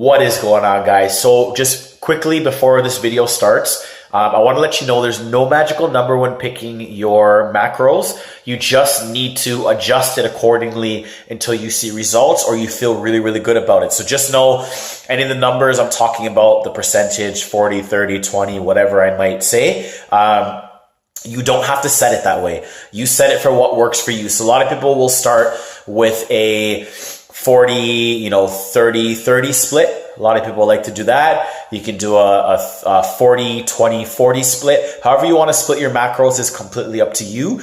What is going on, guys? So just quickly before this video starts, I want to let you know there's no magical number when picking your macros. You just need to adjust it accordingly until you see results or you feel really, really good about it. So just know any of the numbers I'm talking about, the percentage, 40, 30, 20, whatever I might say, you don't have to set it that way. You set it for what works for you. So a lot of people will start with a 40, 30, 30 split. A lot of people like to do that. You can do a 40, 20, 40 split. However you want to split your macros is completely up to you.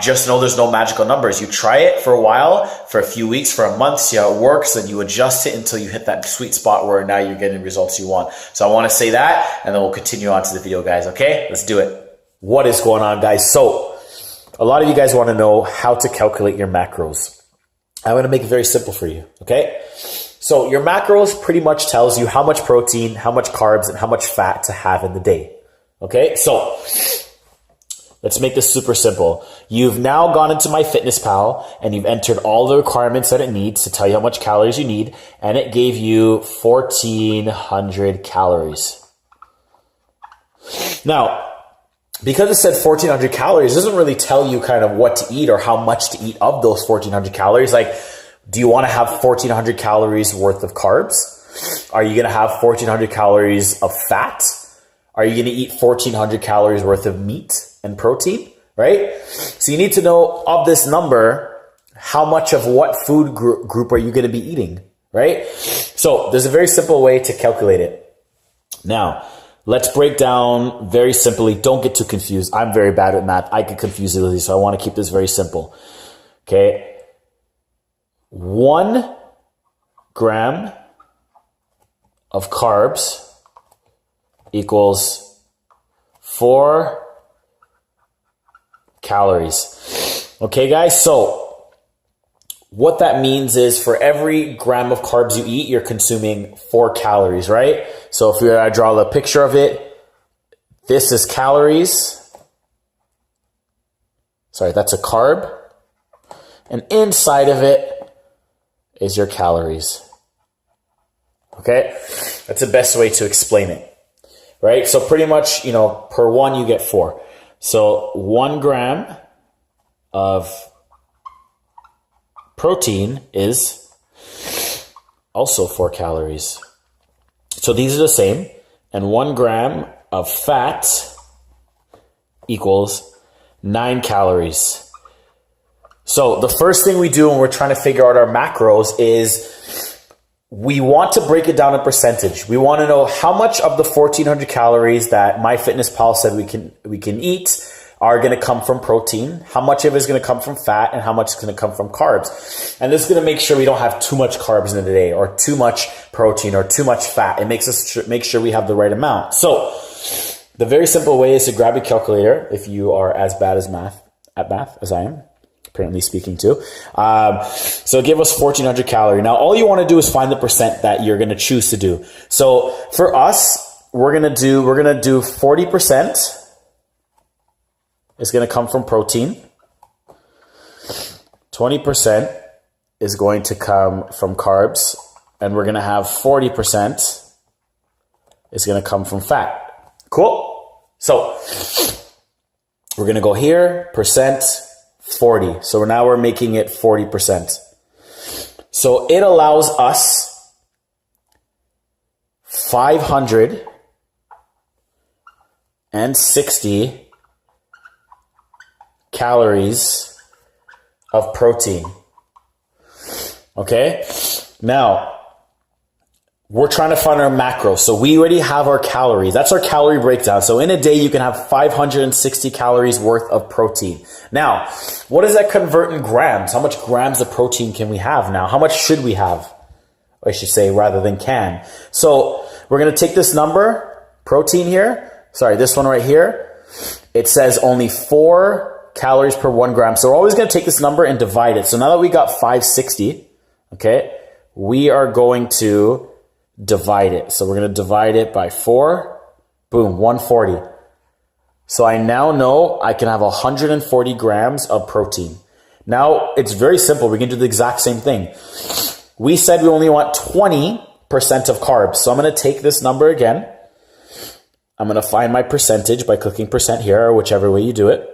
Just know there's no magical numbers. You try it for a while, for a few weeks, for a month, see how it works, and you adjust it until you hit that sweet spot where now you're getting the results you want. So I want to say that, and then we'll continue on to the video, guys. Okay, let's do it. What is going on, guys? So a lot of you guys want to know how to calculate your macros. I'm going to make it very simple for you, okay? So your macros pretty much tells you how much protein, how much carbs, and how much fat to have in the day, okay? So let's make this super simple. You've now gone into MyFitnessPal and you've entered all the requirements that it needs to tell you how much calories you need, and it gave you 1,400 calories. Now, because it said 1,400 calories, it doesn't really tell you kind of what to eat or how much to eat of those 1,400 calories. Like, do you want to have 1,400 calories worth of carbs? Are you going to have 1,400 calories of fat? Are you going to eat 1,400 calories worth of meat and protein, right? So you need to know of this number, how much of what food group are you going to be eating, right? So there's a very simple way to calculate it. Now, let's break down very simply. Don't get too confused. I'm very bad at math. I get confused easily, so I want to keep this very simple. Okay. 1 gram of carbs equals 4 calories. Okay, guys? So what that means is for every gram of carbs you eat, you're consuming 4 calories, right? So if I draw the picture of it, this is calories. Sorry, that's a carb. And inside of it is your calories. Okay? That's the best way to explain it, right? So pretty much, per one, you get 4. So 1 gram of protein is also 4 calories. So these are the same. And 1 gram of fat equals 9 calories. So the first thing we do when we're trying to figure out our macros is we want to break it down in percentage. We want to know how much of the 1,400 calories that MyFitnessPal said we can eat are going to come from protein, how much of it is going to come from fat, and how much is going to come from carbs. And this is going to make sure we don't have too much carbs in the day or too much protein or too much fat. It makes us make sure we have the right amount. So the very simple way is to grab your calculator if you are as bad at math as I am. Apparently speaking to. So give us 1,400 calories. Now, all you want to do is find the percent that you're going to choose to do. So for us, we're going to do 40% is going to come from protein. 20% is going to come from carbs. And we're going to have 40% is going to come from fat. Cool? So we're going to go here, percent, 40. So now we're making it 40%. So it allows us 560 calories of protein. Okay? Now, we're trying to find our macros. So we already have our calories. That's our calorie breakdown. So in a day, you can have 560 calories worth of protein. Now, what does that convert in grams? How much grams of protein can we have now? How much should we have? I should say rather than can. So we're going to take this number, protein here. Sorry, this one right here. It says only 4 calories per 1 gram. So we're always going to take this number and divide it. So now that we got 560, okay, we are going to divide it. So we're going to divide it by 4. Boom, 140. So I now know I can have 140 grams of protein. Now, it's very simple. We can do the exact same thing. We said we only want 20% percent of carbs. So I'm going to take this number again. I'm going to find my percentage by clicking percent here, or whichever way you do it.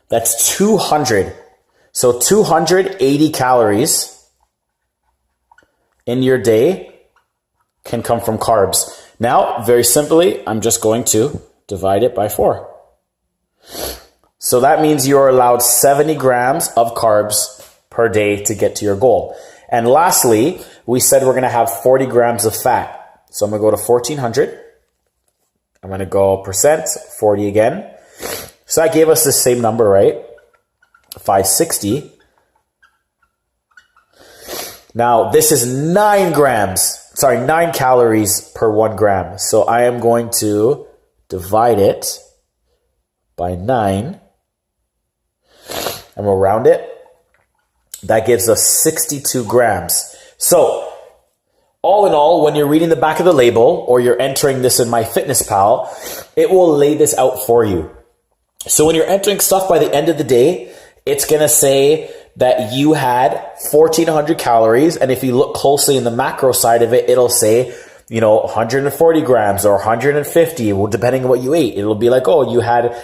That's 200. So 280 calories in your day can come from carbs. Now, very simply, I'm just going to divide it by 4. So that means you're allowed 70 grams of carbs per day to get to your goal. And lastly, we said we're going to have 40 grams of fat. So I'm going to go to 1400. I'm going to go percent, 40 again. So that gave us the same number, right? 560. Now, this is 9 calories per 1 gram. So I am going to divide it by 9. And we'll round it. That gives us 62 grams. So, all in all, when you're reading the back of the label or you're entering this in MyFitnessPal, it will lay this out for you. So when you're entering stuff by the end of the day, it's going to say that you had 1400 calories. And if you look closely in the macro side of it, it'll say, 140 grams or 150, well, depending on what you ate. It'll be like, oh, you had,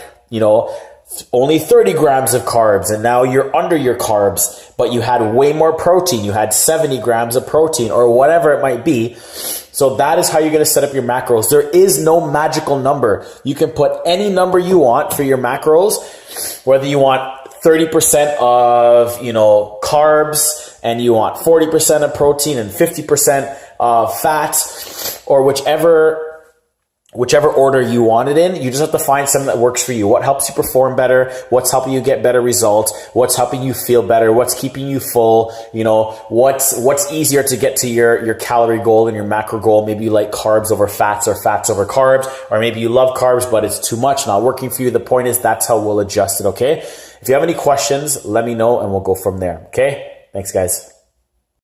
only 30 grams of carbs and now you're under your carbs, but you had way more protein. You had 70 grams of protein or whatever it might be. So that is how you're going to set up your macros. There is no magical number. You can put any number you want for your macros, whether you want 30% of, carbs and you want 40% of protein and 50% of fats, or whichever order you want it in. You just have to find something that works for you. What helps you perform better? What's helping you get better results? What's helping you feel better? What's keeping you full? What's easier to get to your calorie goal and your macro goal? Maybe you like carbs over fats or fats over carbs, or maybe you love carbs, but it's too much, not working for you. The point is that's how we'll adjust it, okay? If you have any questions, let me know and we'll go from there, okay? Thanks, guys.